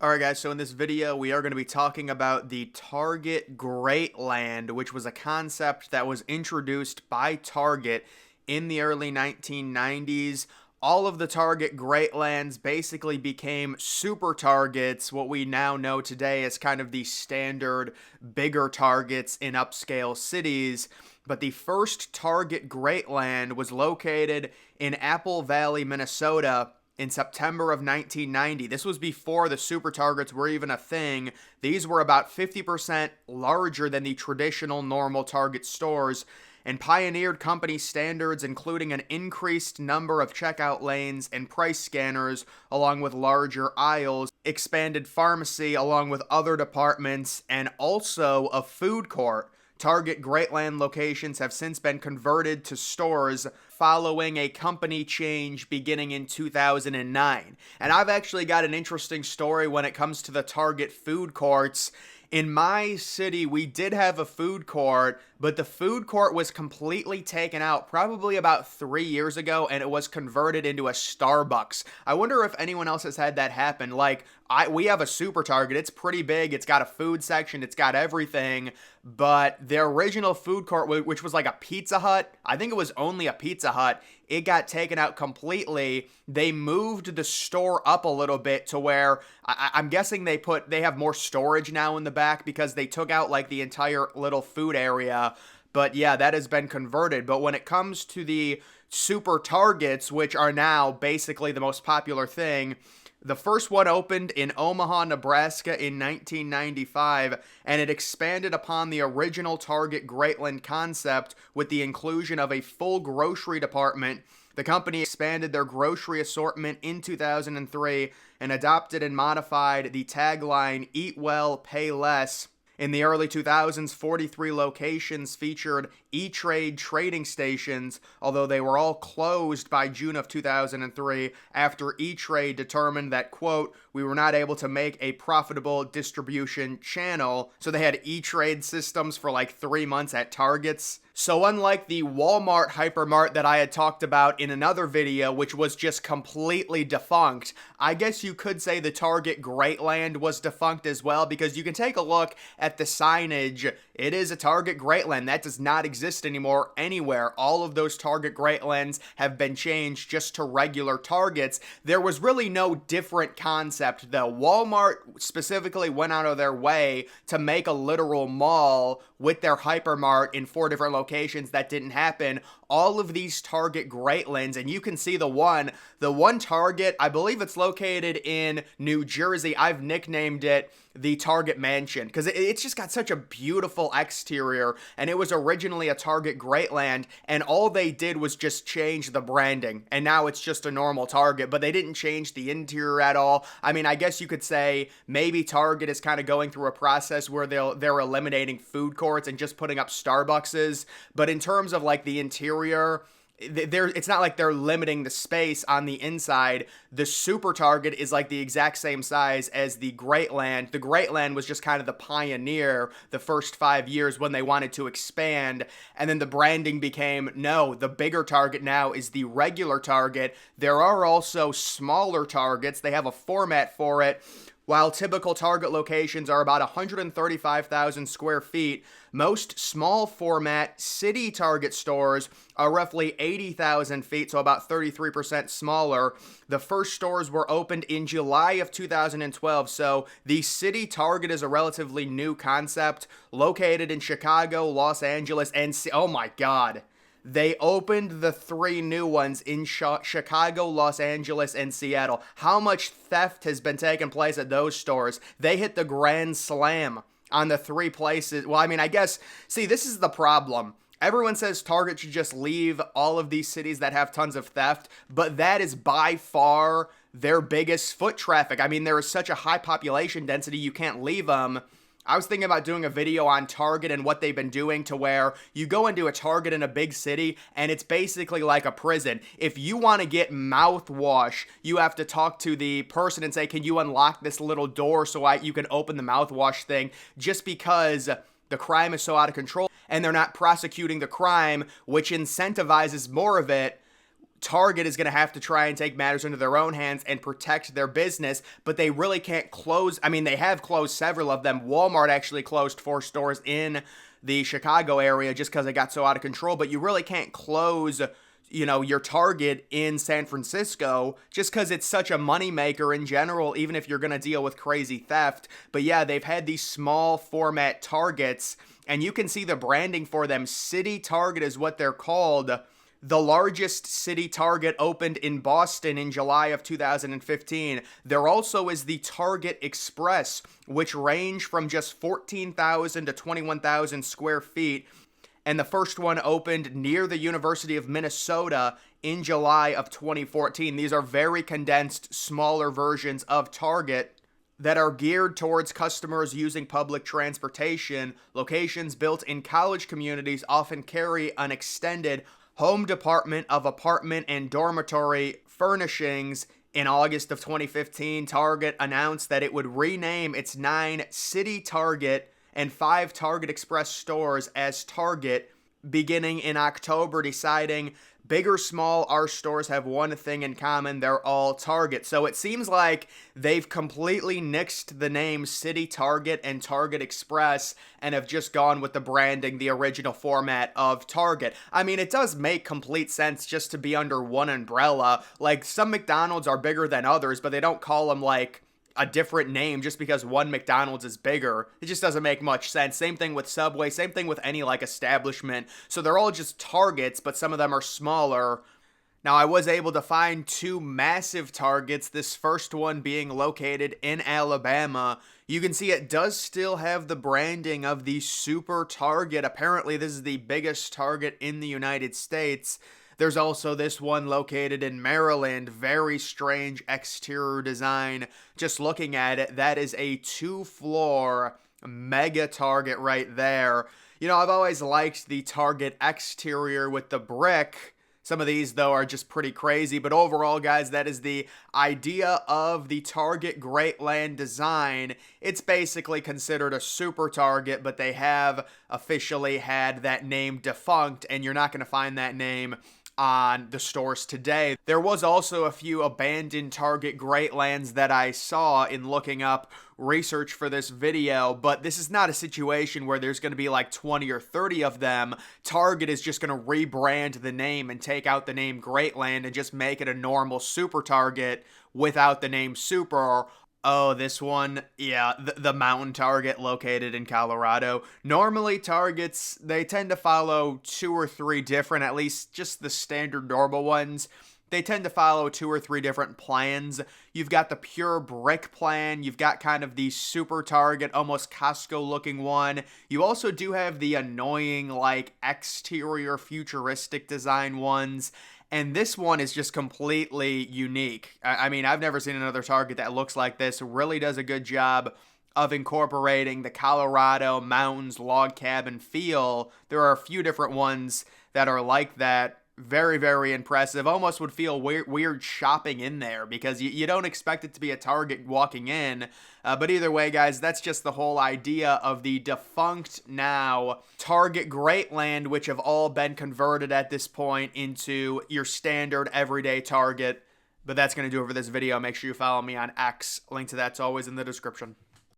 Alright guys, so in this video we are going to be talking about the Target Greatland, which was a concept that was introduced by Target in the early 1990s. All of the Target Greatlands basically became super Targets, what we now know today as kind of the standard bigger Targets in upscale cities. But the first Target Greatland was located in Apple Valley, Minnesota, in September of 1990. This was before the super targets were even a thing. These were about 50% larger than the traditional normal Target stores and pioneered company standards, including an increased number of checkout lanes and price scanners, along with larger aisles, expanded pharmacy along with other departments, and also a food court. Target Greatland locations have since been converted to stores following a company change beginning in 2009. And I've actually got an interesting story when it comes to the Target food courts. In my city, we did have a food court, but the food court was completely taken out probably about 3 years ago, and it was converted into a Starbucks. I wonder if anyone else has had that happen. We have a super Target. It's pretty big. It's got a food section. It's got everything. But the original food court, which was like a Pizza Hut, I think it was only a Pizza Hut, it got taken out completely. They moved the store up a little bit to where I'm guessing they have more storage now in the back because they took out like the entire little food area. But yeah, that has been converted. But when it comes to the super Targets, which are now basically the most popular thing, the first one opened in Omaha, Nebraska in 1995, and it expanded upon the original Target Greatland concept with the inclusion of a full grocery department. The company expanded their grocery assortment in 2003 and adopted and modified the tagline, "Eat Well, Pay Less." In the early 2000s, 43 locations featured E-Trade trading stations, although they were all closed by June of 2003 after E-Trade determined that, quote, "we were not able to make a profitable distribution channel." So they had E-Trade systems for like 3 months at Targets. So unlike the Walmart hypermart that I had talked about in another video, which was just completely defunct, I guess you could say the Target Greatland was defunct as well, because you can take a look at the signage. It is a Target Greatland. That does not exist anymore anywhere. All of those Target Greatlands have been changed just to regular Targets. There was really no different concept though. Walmart specifically went out of their way to make a literal mall with their hypermart in 4 different locations. That didn't happen. All of these Target Greatlands, and you can see the one Target, I believe it's located in New Jersey. I've nicknamed it the Target Mansion because it's just got such a beautiful exterior, and it was originally a Target Greatland, and all they did was just change the branding, and now it's just a normal Target, but they didn't change the interior at all. I mean, I guess you could say maybe Target is kind of going through a process where they're eliminating food courts and just putting up Starbuckses, but in terms of like the interior, it's not like they're limiting the space on the inside. The super Target is like the exact same size as the Greatland. The Greatland was just kind of the pioneer the first 5 years when they wanted to expand, and then the branding became, no, the bigger Target now is the regular Target. There are also smaller Targets. They have a format for it. While typical Target locations are about 135,000 square feet, most small format city Target stores are roughly 80,000 feet, so about 33% smaller. The first stores were opened in July of 2012, so the city Target is a relatively new concept, located in Chicago, Los Angeles, and oh my god. They opened the 3 new ones in Chicago, Los Angeles, and Seattle. How much theft has been taking place at those stores? They hit the grand slam on the 3 places. Well, I mean, I guess, see, this is the problem. Everyone says Target should just leave all of these cities that have tons of theft, but that is by far their biggest foot traffic. I mean, there is such a high population density, you can't leave them. I was thinking about doing a video on Target and what they've been doing to where you go into a Target in a big city and it's basically like a prison. If you want to get mouthwash, you have to talk to the person and say, "Can you unlock this little door so you can open the mouthwash thing?" Just because the crime is so out of control and they're not prosecuting the crime, which incentivizes more of it. Target is going to have to try and take matters into their own hands and protect their business, but they really can't close. I mean, they have closed several of them. Walmart actually closed 4 stores in the Chicago area just because it got so out of control, but you really can't close, your Target in San Francisco just because it's such a moneymaker in general, even if you're going to deal with crazy theft. But yeah, they've had these small format Targets, and you can see the branding for them. City Target is what they're called. The largest city Target opened in Boston in July of 2015. There also is the Target Express, which range from just 14,000 to 21,000 square feet. And the first one opened near the University of Minnesota in July of 2014. These are very condensed, smaller versions of Target that are geared towards customers using public transportation. Locations built in college communities often carry an extended home department of apartment and dormitory furnishings. In August of 2015, Target announced that it would rename its 9 City Target and 5 Target Express stores as Target beginning in October, deciding big or small, our stores have one thing in common: they're all Target. So it seems like they've completely nixed the name City Target and Target Express and have just gone with the branding, the original format of Target. I mean, it does make complete sense just to be under one umbrella. Like, some McDonald's are bigger than others, but they don't call them like a different name just because one McDonald's is bigger. It just doesn't make much sense. Same thing with Subway, same thing with any like establishment. So they're all just Targets, but some of them are smaller. Now, I was able to find 2 massive Targets, this first one being located in Alabama. You can see it does still have the branding of the Super Target. Apparently, this is the biggest Target in the United States. There's also this one located in Maryland. Very strange exterior design. Just looking at it, that is a 2-floor mega Target right there. I've always liked the Target exterior with the brick. Some of these, though, are just pretty crazy. But overall, guys, that is the idea of the Target Greatland design. It's basically considered a super Target, but they have officially had that name defunct, and you're not going to find that name on the stores today. There was also a few abandoned Target Greatlands that I saw in looking up research for this video, but this is not a situation where there's going to be like 20 or 30 of them. Target is just going to rebrand the name and take out the name Greatland and just make it a normal Super Target without the name Super. Oh, this one, yeah, the Mountain Target located in Colorado. Normally, Targets, they tend to follow 2 or 3 different, at least just the standard normal ones. They tend to follow 2 or 3 different plans. You've got the pure brick plan. You've got kind of the Super Target, almost Costco-looking one. You also do have the annoying, like, exterior futuristic design ones. And this one is just completely unique. I mean, I've never seen another Target that looks like this. It really does a good job of incorporating the Colorado mountains log cabin feel. There are a few different ones that are like that. Very, very impressive. Almost would feel weird shopping in there because you don't expect it to be a Target walking in. But either way, guys, that's just the whole idea of the defunct now Target Greatland, which have all been converted at this point into your standard everyday Target. But that's going to do it for this video. Make sure you follow me on X. Link to that's always in the description.